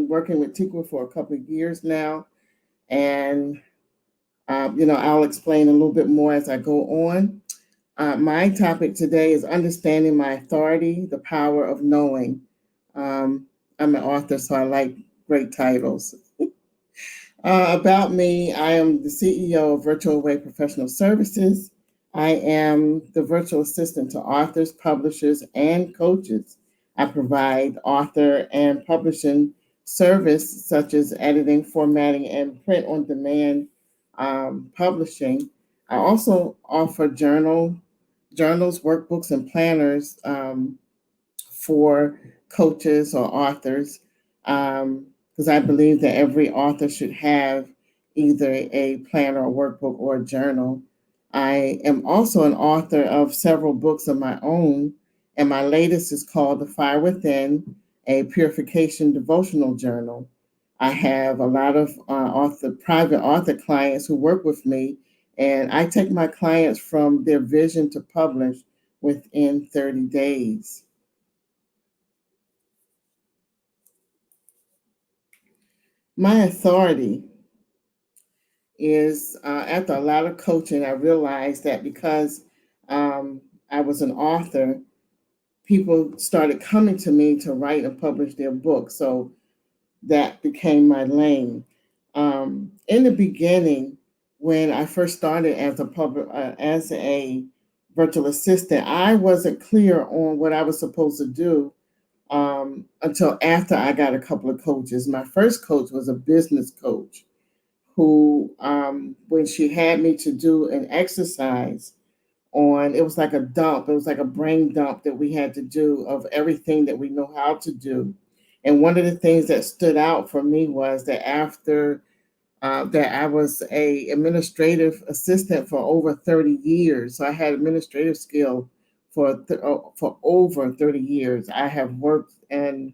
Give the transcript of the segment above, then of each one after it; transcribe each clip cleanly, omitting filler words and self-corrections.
been working with Tikwa for a couple of years now, and I'll explain a little bit more as I go on. My topic today is understanding my authority, the power of knowing. Um, I'm an author, so I like great titles. About me, I am the CEO of Virtual Way Professional Services. I am the virtual assistant to authors, publishers, and coaches. I provide author and publishing service such as editing, formatting, and print on demand publishing. I also offer journals, workbooks, and planners for coaches or authors, because I believe that every author should have either a planner, or workbook, or a journal. I am also an author of several books of my own, and my latest is called The Fire Within, a purification devotional journal. I have a lot of private author clients who work with me, and I take my clients from their vision to publish within 30 days. My authority is after a lot of coaching, I realized that because I was an author, people started coming to me to write and publish their books. So that became my lane. In the beginning, when I first started as a virtual assistant, I wasn't clear on what I was supposed to do until after I got a couple of coaches. My first coach was a business coach who, when she had me to do an exercise on, it was like a dump, it was like a brain dump that we had to do of everything that we know how to do. And one of the things that stood out for me was that after that I was a administrative assistant for over 30 years. So I had administrative skill for over 30 years. I have worked in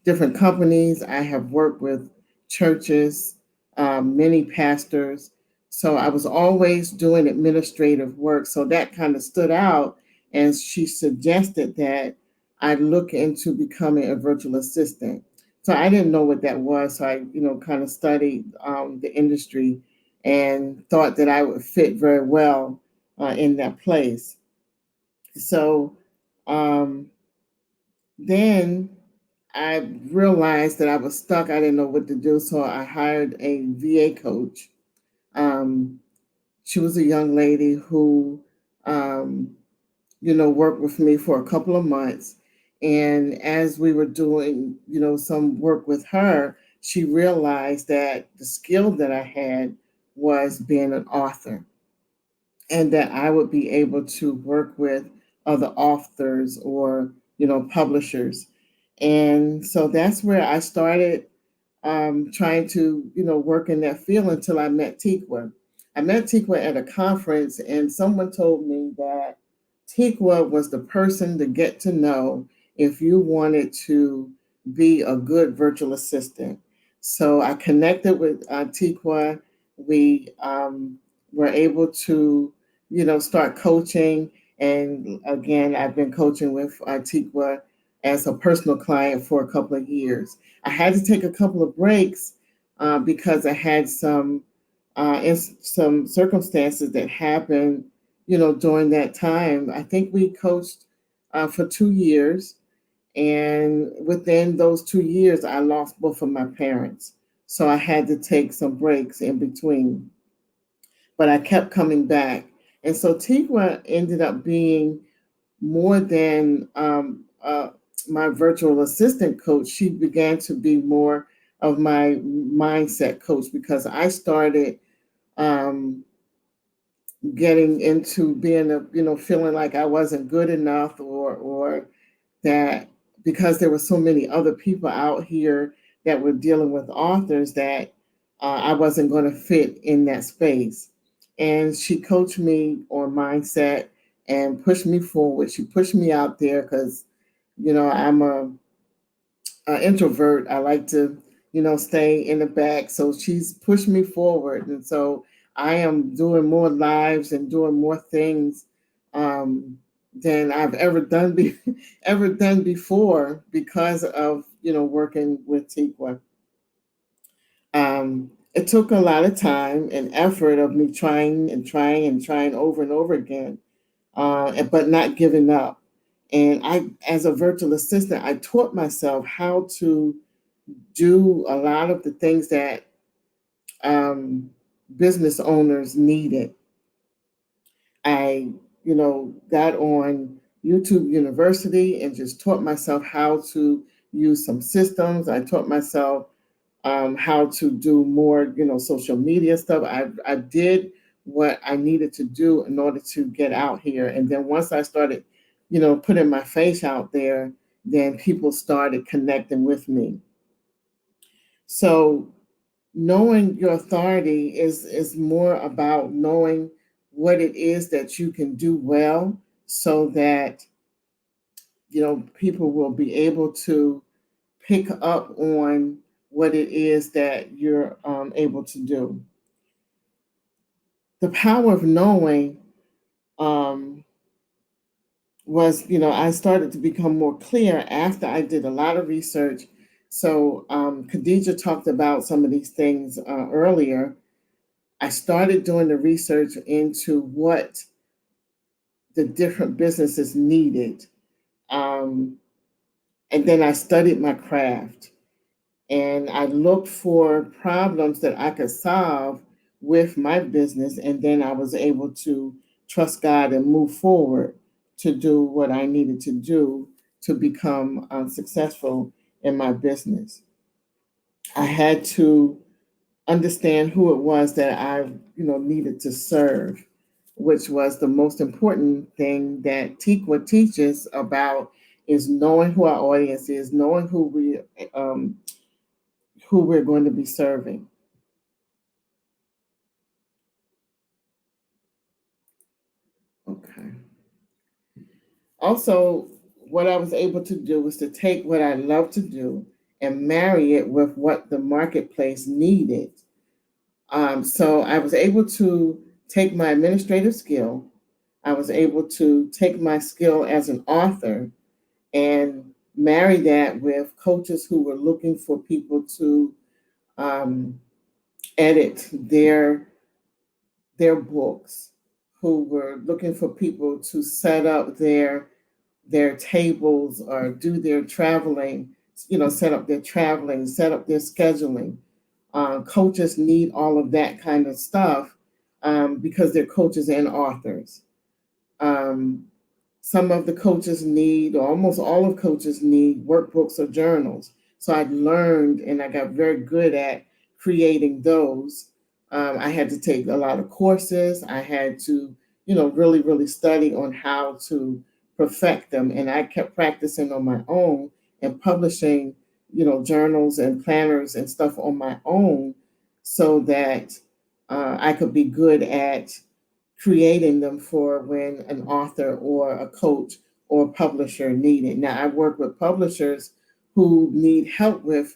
different companies. I have worked with churches, many pastors. So I was always doing administrative work. So that kind of stood out. And she suggested that I look into becoming a virtual assistant. So I didn't know what that was. So I, kind of studied the industry and thought that I would fit very well in that place. So um, then I realized that I was stuck. I didn't know what to do, so I hired a VA coach. Um, she was a young lady who, um, worked with me for a couple of months. And as we were doing, some work with her, she realized that the skill that I had was being an author, and that I would be able to work with other authors or, publishers. And so that's where I started trying to, work in that field until I met Tikwa. I met Tikwa at a conference, and someone told me that Tikwa was the person to get to know if you wanted to be a good virtual assistant. So I connected with Tikwa. We were able to, start coaching. And again, I've been coaching with Tikwa as a personal client for a couple of years. I had to take a couple of breaks because I had some circumstances that happened, during that time. I think we coached for 2 years, and within those 2 years, I lost both of my parents. So I had to take some breaks in between, but I kept coming back. And so Tigua ended up being more than my virtual assistant coach. She began to be more of my mindset coach because I started um, getting into being feeling like I wasn't good enough, or that because there were so many other people out here that were dealing with authors that I wasn't going to fit in that space. And she coached me on mindset and pushed me forward. She pushed me out there because, I'm a introvert. I like to, stay in the back. So she's pushed me forward. And so I am doing more lives and doing more things than I've ever done before because of working with Tikwa. It took a lot of time and effort of me trying and trying and trying over and over again, but not giving up. And as a virtual assistant, I taught myself how to do a lot of the things that um, business owners needed. I, got on YouTube University and just taught myself how to use some systems. I taught myself how to do more, social media stuff. I did what I needed to do in order to get out here. And then once I started, putting my face out there, then people started connecting with me. So knowing your authority is more about knowing what it is that you can do well, so that people will be able to pick up on what it is that you're able to do. The power of knowing um, was, I started to become more clear after I did a lot of research. So Khadija talked about some of these things earlier. I started doing the research into what the different businesses needed. Um, and then I studied my craft, and I looked for problems that I could solve with my business. And then I was able to trust God and move forward to do what I needed to do to become successful in my business. I had to understand who it was that I, needed to serve, which was the most important thing that Tikwa teaches about, is knowing who our audience is, knowing um, who we're going to be serving. Okay. Also, what I was able to do was to take what I love to do and marry it with what the marketplace needed. So I was able to take my administrative skill, I was able to take my skill as an author and marry that with coaches who were looking for people to um, edit their books, who were looking for people to set up their tables or do their traveling, set up their traveling, set up their scheduling. Coaches need all of that kind of stuff because they're coaches and authors. Um, some of the coaches need, or almost all of coaches need, workbooks or journals. So I learned and I got very good at creating those. I had to take a lot of courses. I had to, really, really study on how to perfect them. And I kept practicing on my own and publishing, journals and planners and stuff on my own, so that I could be good at creating them for when an author or a coach or a publisher need it. Now, I work with publishers who need help with,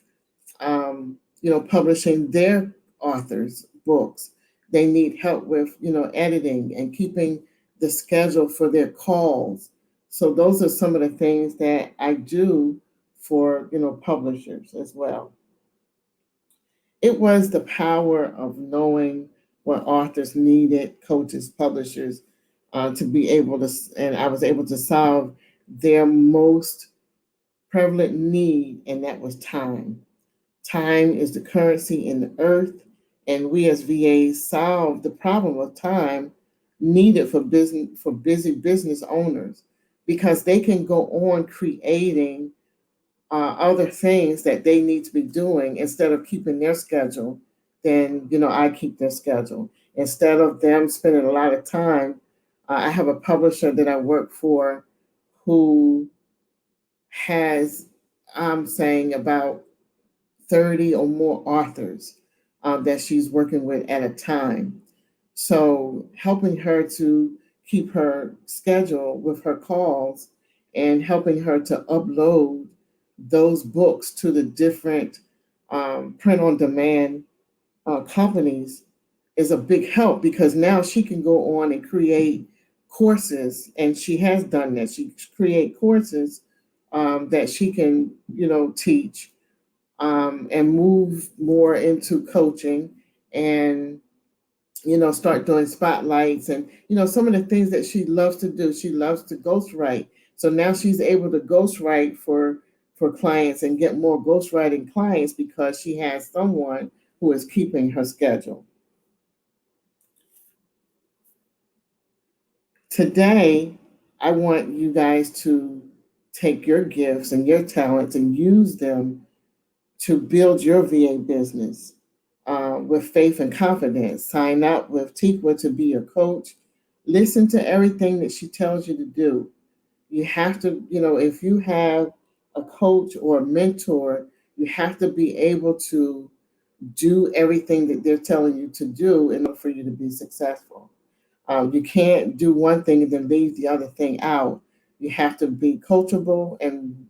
publishing their authors' books. They need help with, editing and keeping the schedule for their calls. So those are some of the things that I do for, publishers as well. It was the power of knowing what authors needed, coaches, publishers, to be able to, and I was able to solve their most prevalent need, and that was time. Time is the currency in the earth, and we as VAs solve the problem of time needed for business, for busy business owners, because they can go on creating other things that they need to be doing instead of keeping their schedule. Then I keep their schedule instead of them spending a lot of time. I have a publisher that I work for who has, I'm saying, about 30 or more authors that she's working with at a time. So helping her to keep her schedule with her calls and helping her to upload those books to the different print on demand companies is a big help, because now she can go on and create courses, and she has done that. She create courses that she can, teach, and move more into coaching, and start doing spotlights, and some of the things that she loves to do. She loves to ghostwrite, so now she's able to ghostwrite for clients and get more ghostwriting clients because she has someone who is keeping her schedule. Today, I want you guys to take your gifts and your talents and use them to build your VA business with faith and confidence. Sign up with Tikwa to be your coach. Listen to everything that she tells you to do. You have to, if you have a coach or a mentor, you have to be able to do everything that they're telling you to do in order for you to be successful. You can't do one thing and then leave the other thing out. You have to be coachable and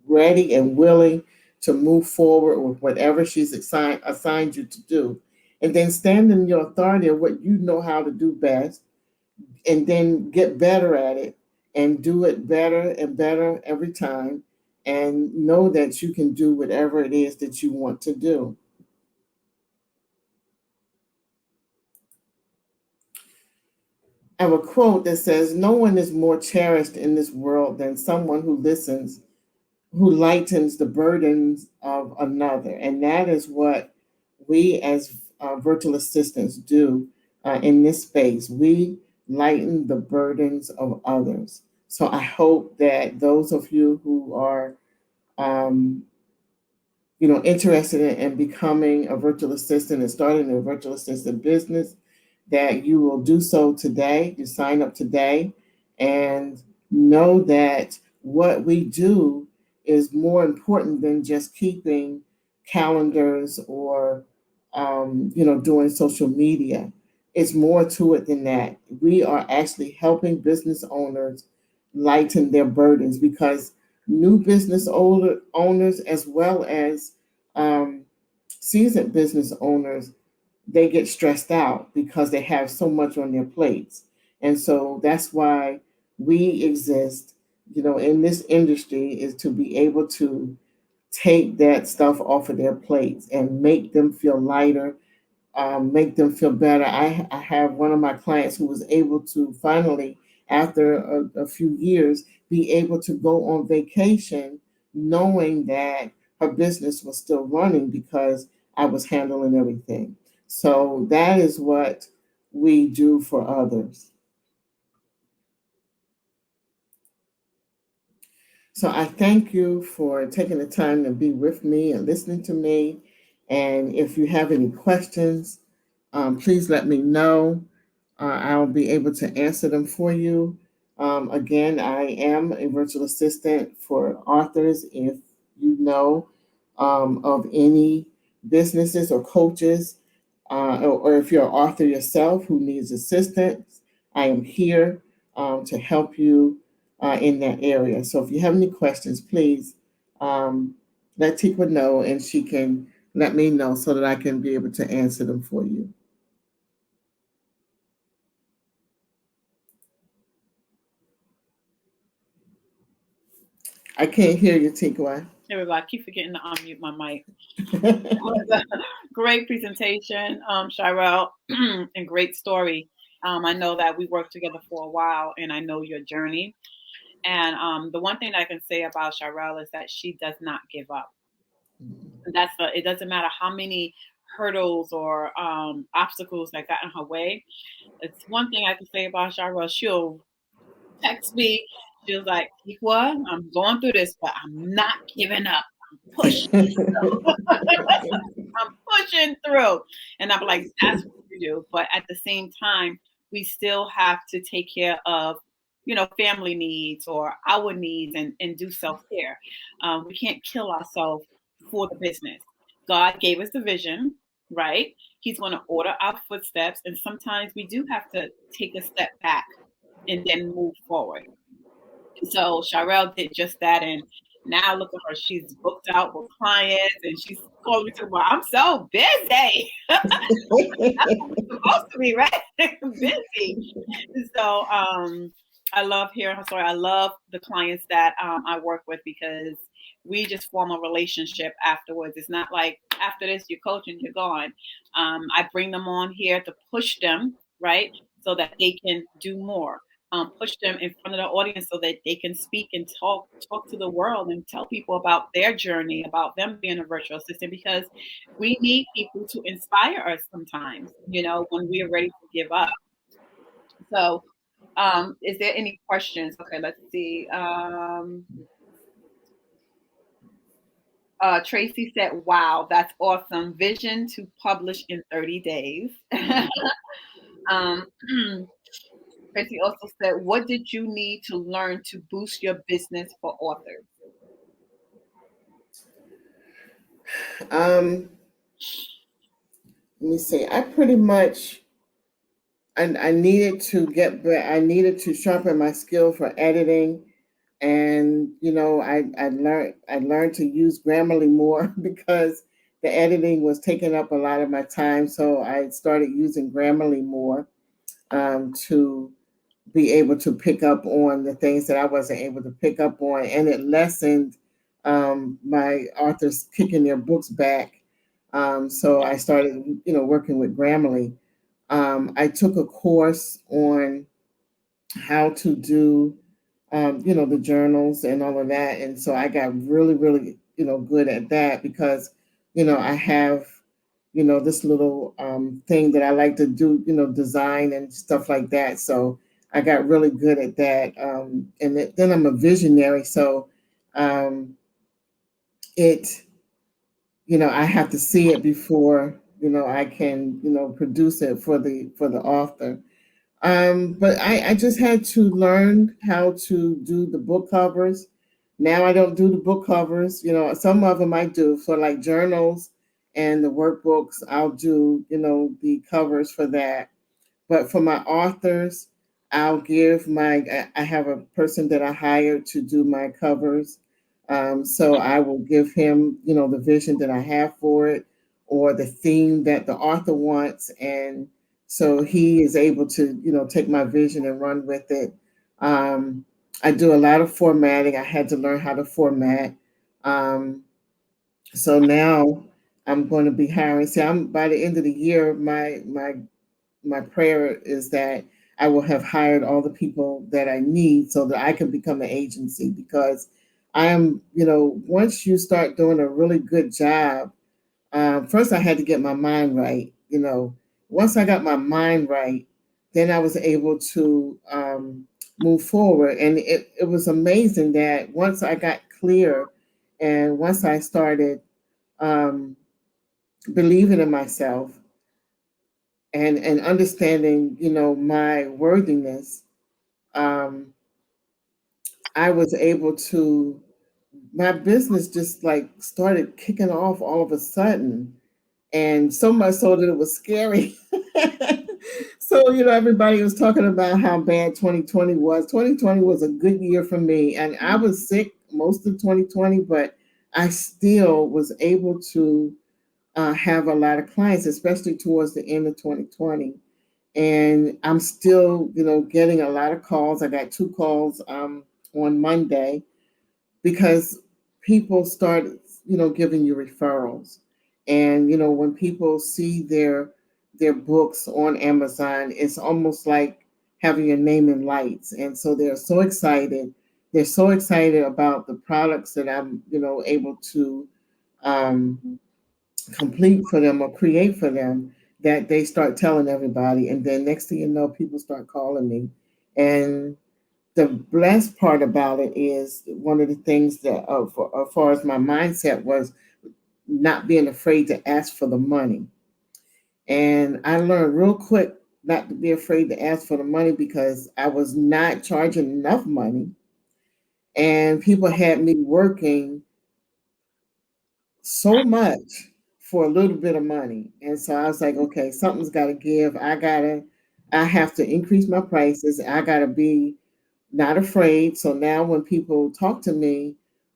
ready and willing to move forward with whatever she's assigned you to do. And then stand in your authority of what you know how to do best, and then get better at it and do it better and better every time, and know that you can do whatever it is that you want to do. I have a quote that says, "No one is more cherished in this world than someone who listens, who lightens the burdens of another." And that is what we as virtual assistants do in this space. We lighten the burdens of others. So I hope that those of you who are, um, interested in becoming a virtual assistant and starting a virtual assistant business, that you will do so today. You sign up today, and know that what we do is more important than just keeping calendars or, doing social media. It's more to it than that. We are actually helping business owners lighten their burdens, because new business owners, as well as um, seasoned business owners, they get stressed out because they have so much on their plates. And so that's why we exist, in this industry, is to be able to take that stuff off of their plates and make them feel lighter, make them feel better. I have one of my clients who was able to finally, after a few years, be able to go on vacation knowing that her business was still running because I was handling everything. So that is what we do for others. So I thank you for taking the time to be with me and listening to me. And if you have any questions, please let me know. I'll be able to answer them for you. Again, I am a virtual assistant for authors. If you know of any businesses or coaches, or if you're an author yourself who needs assistance, I am here to help you in that area. So if you have any questions, please let Tikwa know, and she can let me know so that I can be able to answer them for you. I can't hear you, Tikwa. Here we go. I keep forgetting to unmute my mic. Great presentation, Shirelle, and great story. I know that we worked together for a while, and I know your journey. And the one thing I can say about Shirelle is that she does not give up. It doesn't matter how many hurdles or obstacles that got in her way. It's one thing I can say about Shirelle. She'll text me. She was like, "Tikwa, I'm going through this, but I'm not giving up. I'm pushing. I'm pushing through." And I'm like, "That's what you do." But at the same time, we still have to take care of, family needs or our needs, and do self-care. We can't kill ourselves for the business. God gave us the vision, right? He's going to order our footsteps. And sometimes we do have to take a step back and then move forward. So Shirelle did just that, and now look at her. She's booked out with clients, and she's calling me to, "Well, I'm so busy." That's what we're supposed to be, right? Busy. So I love hearing her story. I love the clients that I work with because we just form a relationship afterwards. It's not like after this you're coaching, you're gone. I bring them on here to push them, right, so that they can do more. Push them in front of the audience so that they can speak and talk to the world and tell people about their journey, about them being a virtual assistant. Because we need people to inspire us sometimes, when we are ready to give up. So, is there any questions? Okay, let's see. Tracy said, "Wow, that's awesome! Vision to publish in 30 days." um, Tracy also said, "What did you need to learn to boost your business for authors?" Um, Let me see. I pretty much I needed to get back. I needed to sharpen my skill for editing, and I learned to use Grammarly more because the editing was taking up a lot of my time. So I started using Grammarly more to be able to pick up on the things that I wasn't able to pick up on, and it lessened my authors kicking their books back. So I started, working with Grammarly. I took a course on how to do, the journals and all of that, and so I got really, really, good at that because, I have, this little thing that I like to do, design and stuff like that. So I got really good at that, then I'm a visionary, so um, it, I have to see it before, I can, produce it for the author. But I just had to learn how to do the book covers. Now I don't do the book covers. Some of them I do for like journals and the workbooks. I'll do, the covers for that. But for my authors, I have a person that I hired to do my covers. So I will give him, the vision that I have for it or the theme that the author wants. And so he is able to, take my vision and run with it. Um, I do a lot of formatting. I had to learn how to format. Um, so now I'm going to be hiring. See, I'm by the end of the year, my prayer is that I will have hired all the people that I need so that I can become an agency because I am, once you start doing a really good job, first I had to get my mind right. Once I got my mind right, then I was able to move forward. And it was amazing that once I got clear and once I started um, believing in myself, and understanding, my worthiness, um, I was able to, my business just like started kicking off all of a sudden, and so much so that it was scary. So, everybody was talking about how bad 2020 was. 2020 was a good year for me, and I was sick most of 2020, but I still was able to have a lot of clients, especially towards the end of 2020. And I'm still, getting a lot of calls. I got 2 calls on Monday because people started, giving you referrals. And when people see their books on Amazon, it's almost like having your name in lights. And so they're so excited. They're so excited about the products that I'm, able to um, complete for them or create for them that they start telling everybody. And then next thing you know, people start calling me. And the blessed part about it is one of the things that, as far as my mindset, was not being afraid to ask for the money. And I learned real quick not to be afraid to ask for the money because I was not charging enough money. And people had me working so much for a little bit of money. And so I was like, okay, something's got to give. I have to increase my prices. I got to be not afraid. So now when people talk to me,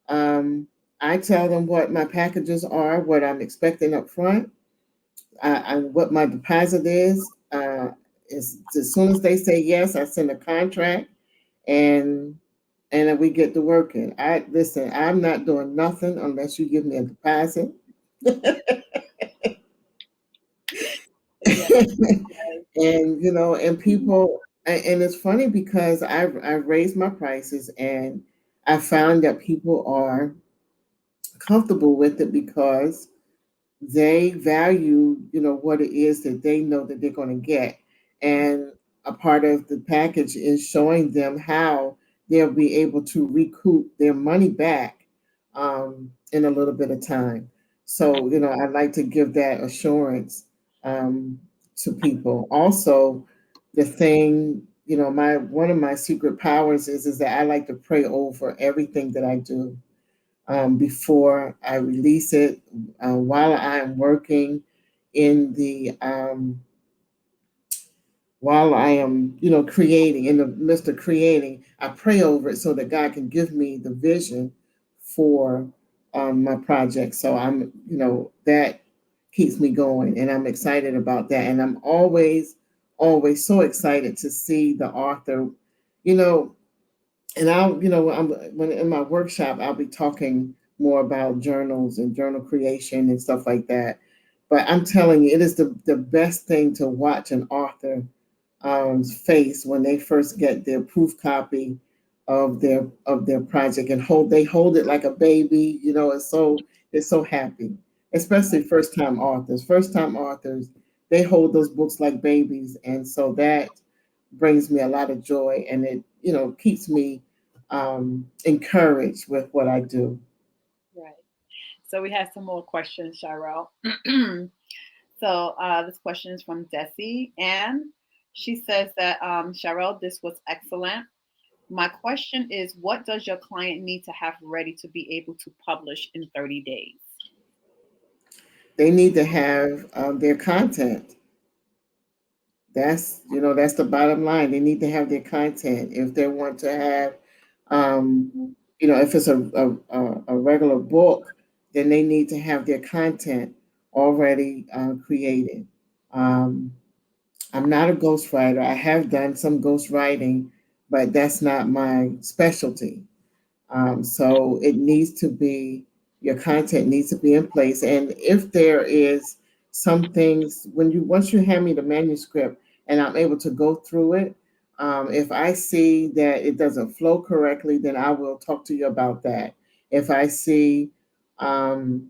I tell them what my packages are, what I'm expecting up front, what my deposit is. As soon as they say yes, I send a contract. and then we get to working. I listen. I'm not doing nothing unless you give me a deposit. Yeah. And and people, and it's funny because I've raised my prices, and I found that people are comfortable with it because they value, what it is that they know that they're going to get. And a part of the package is showing them how they'll be able to recoup their money back in a little bit of time. So, I'd like to give that assurance um, to people. Also, the thing, my one of my secret powers is that I like to pray over everything that I do before I release it. While I am working in the while I am, creating, in the midst of creating, I pray over it so that God can give me the vision for my project. So that keeps me going, and I'm excited about that. And I'm always so excited to see the author, you know, and when in my workshop, I'll be talking more about journals and journal creation and stuff like that. But I'm telling you, it is the best thing to watch an author face when they first get their proof copy of their project, and hold it like a baby. It's so happy, especially first time authors. They hold those books like babies, and so that brings me a lot of joy, and it keeps me encouraged with what I do. Right. So we have some more questions, Cheryl. So this question is from Desi, and she says that Cheryl, this was excellent. My question is, what does your client need to have ready to be able to publish in 30 days? They need to have their content. That's the bottom line. They need to have their content if they want to have, if it's a regular book, then they need to have their content already created. Um, I'm not a ghostwriter. I have done some ghostwriting, but that's not my specialty. So your content needs to be in place. And if there is some things, once you hand me the manuscript and I'm able to go through it, if I see that it doesn't flow correctly, then I will talk to you about that. If I see um,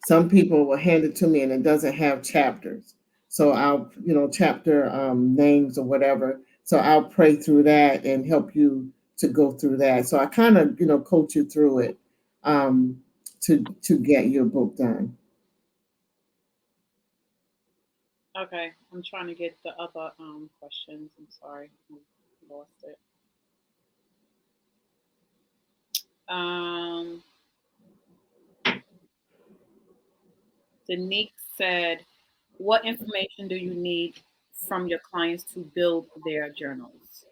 some people will hand it to me and it doesn't have chapters. So I'll, chapter names or whatever. So I'll pray through that and help you to go through that. So I kind of, coach you through it um, to get your book done. Okay, I'm trying to get the other questions. I'm sorry, I lost it. Um, Denique said, "What information do you need from your clients to build their journals?"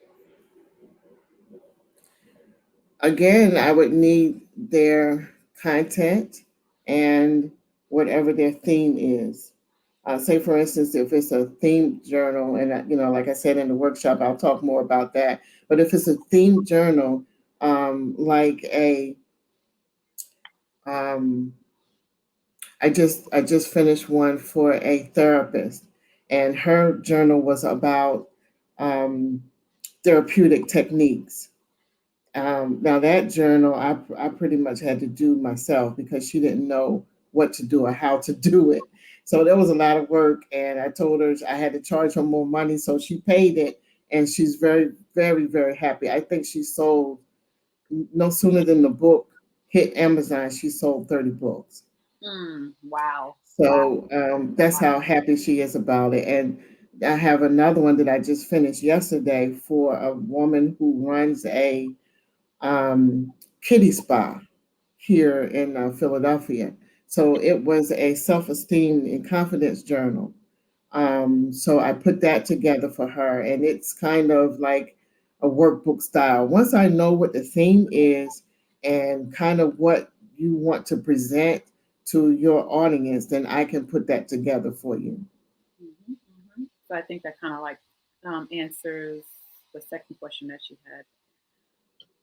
Again, I would need their content and whatever their theme is. Say, for instance, if it's a themed journal, and like I said in the workshop, I'll talk more about that. But if it's a themed journal, like um, I just finished one for a therapist, and her journal was about um, therapeutic techniques. Now that journal, I pretty much had to do myself because she didn't know what to do or how to do it. So there was a lot of work, and I told her I had to charge her more money, so she paid it, and she's very, very, very happy. I think she sold no sooner than the book hit Amazon, she sold 30 books. Wow. Wow. So that's how happy she is about it. And I have another one that I just finished yesterday for a woman who runs a kitty spa here in Philadelphia. So it was a self-esteem and confidence journal. So I put that together for her, and it's kind of like a workbook style. Once I know what the theme is and kind of what you want to present to your audience, then I can put that together for you. So I think that kind of like answers. the second question that she had.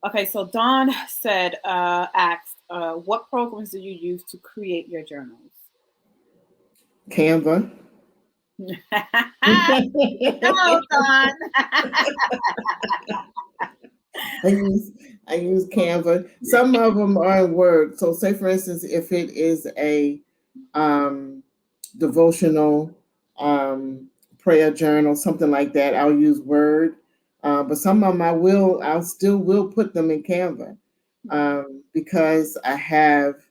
Okay, so Dawn said, asked, what programs do you use to create your journals? Canva. Hello, Dawn. I use Canva. Some of them are in Word. So say for instance, if it is a devotional, prayer journal, something like that, I'll use Word. But some of them I'll still will put them in Canva, because I have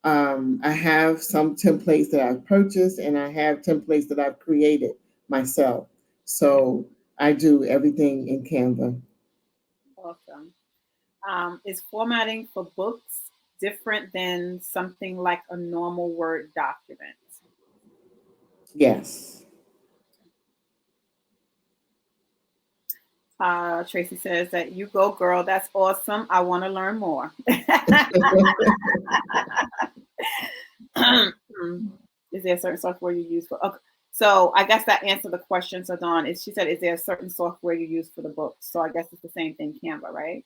some templates that I've purchased and I have templates that I've created myself. So I do everything in Canva. Awesome. Is formatting for books different than something like a normal Word document? Yes. Tracy says that you go, girl. That's awesome. I want to learn more. Is there a certain software you use for? Okay. So I guess that answered the question. So Dawn, she said, is there a certain software you use for the books? So I guess it's the same thing, Canva, right?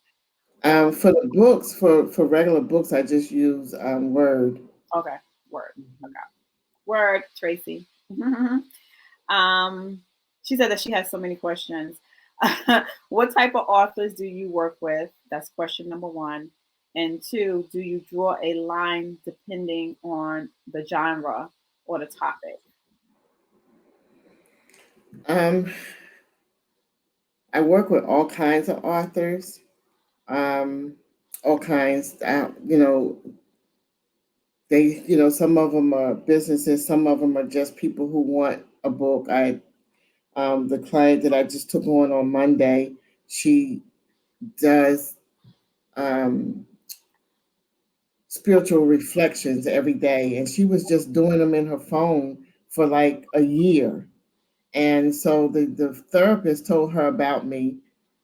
For the books, for regular books, I just use Word. Okay, Word. Okay, Word, Tracy. She said that she has so many questions. What type of authors do you work with? That's question number one. And two, do you draw a line depending on the genre or the topic? Um, I work with all kinds of authors, all kinds. Some of them are businesses, some of them are just people who want a book. The client that I just took on Monday, she does um, spiritual reflections every day, and she was just doing them in her phone for like a year. And so the therapist told her about me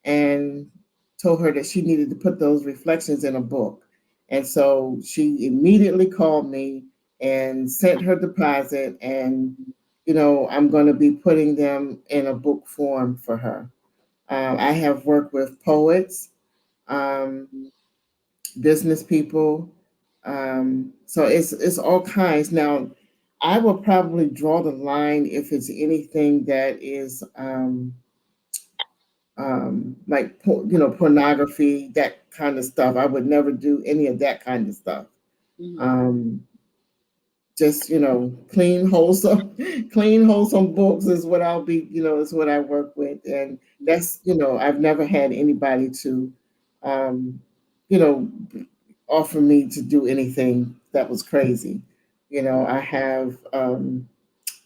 and told her that she needed to put those reflections in a book. And so she immediately called me and sent her deposit. And, I'm going to be putting them in a book form for her. I have worked with poets, um, business people. So it's all kinds. Now, I will probably draw the line if it's anything that is like pornography, that kind of stuff. I would never do any of that kind of stuff. Mhm. Just clean, wholesome, clean, wholesome books is what I'll be. Is what I work with, and that's I've never had anybody to, you know, offer me to do anything that was crazy. I have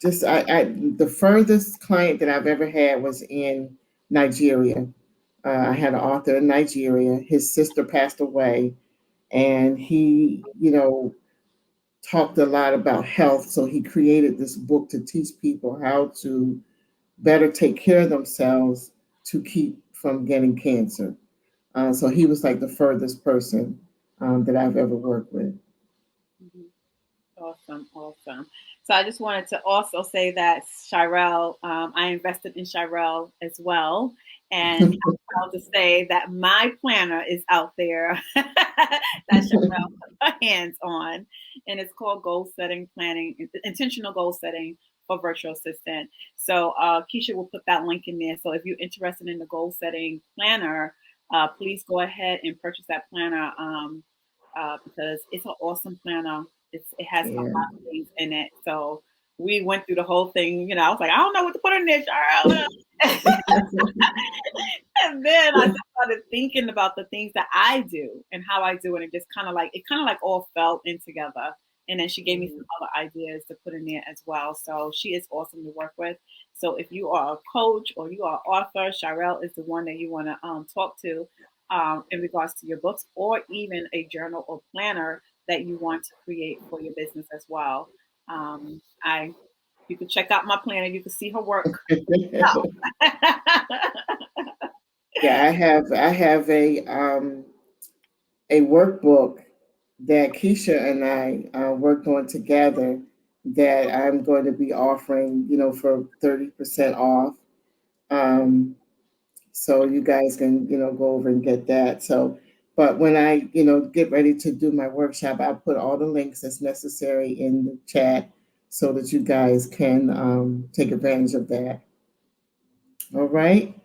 just the furthest client that I've ever had was in Nigeria. I had an author in Nigeria. His sister passed away, and he, talked a lot about health. So he created this book to teach people how to better take care of themselves to keep from getting cancer. So he was like the furthest person that I've ever worked with. Mhm. Awesome, awesome. So I just wanted to also say that Shirelle, I invested in Shirelle as well. And I'm proud to say that my planner is out there that Shirelle put her hands on. And it's called Goal Setting Planning, Intentional Goal Setting for Virtual Assistant. So Keisha will put that link in there. So if you're interested in the goal setting planner, please go ahead and purchase that planner, because it's an awesome planner. It has a lot Yeah. of things in it. So we went through the whole thing. I was like, I don't know what to put in there, Charles. And then I just started thinking about the things that I do and how I do it, and just kind of like all fell in together. And then she gave me some other ideas to put in there as well. So she is awesome to work with. So if you are a coach or you are an author, Shirelle is the one that you want to talk to in regards to your books, or even a journal or planner that you want to create for your business as well. I You can check out my planner. You can see her work. Yeah, I have a workbook that Keisha and I worked on together that I'm going to be offering, for 30% off. Um, So you guys can, go over and get that. So, but when I, get ready to do my workshop, I'll put all the links that's necessary in the chat so that you guys can take advantage of that. All right.